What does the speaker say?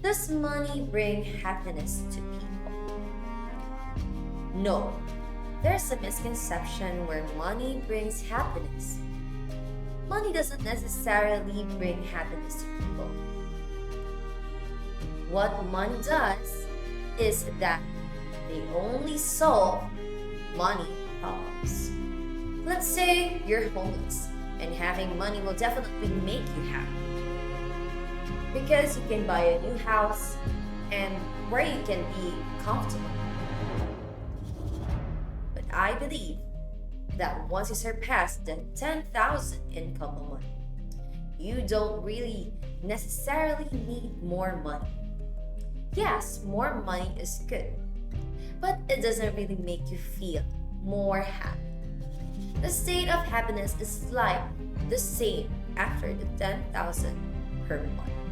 Does money bring happiness to people? No. There's a misconception where money brings happiness. Money doesn't necessarily bring happiness to people. What money does is that they only solve money problems. Let's say you're homeless, and having money will definitely make you happy because you can buy a new house and where you can be comfortable. But I believe that once you surpass the 10,000 income a month, you don't really necessarily need more money. Yes, more money is good, but it doesn't really make you feel more happy. The state of happiness is like the same after the 10,000 per month.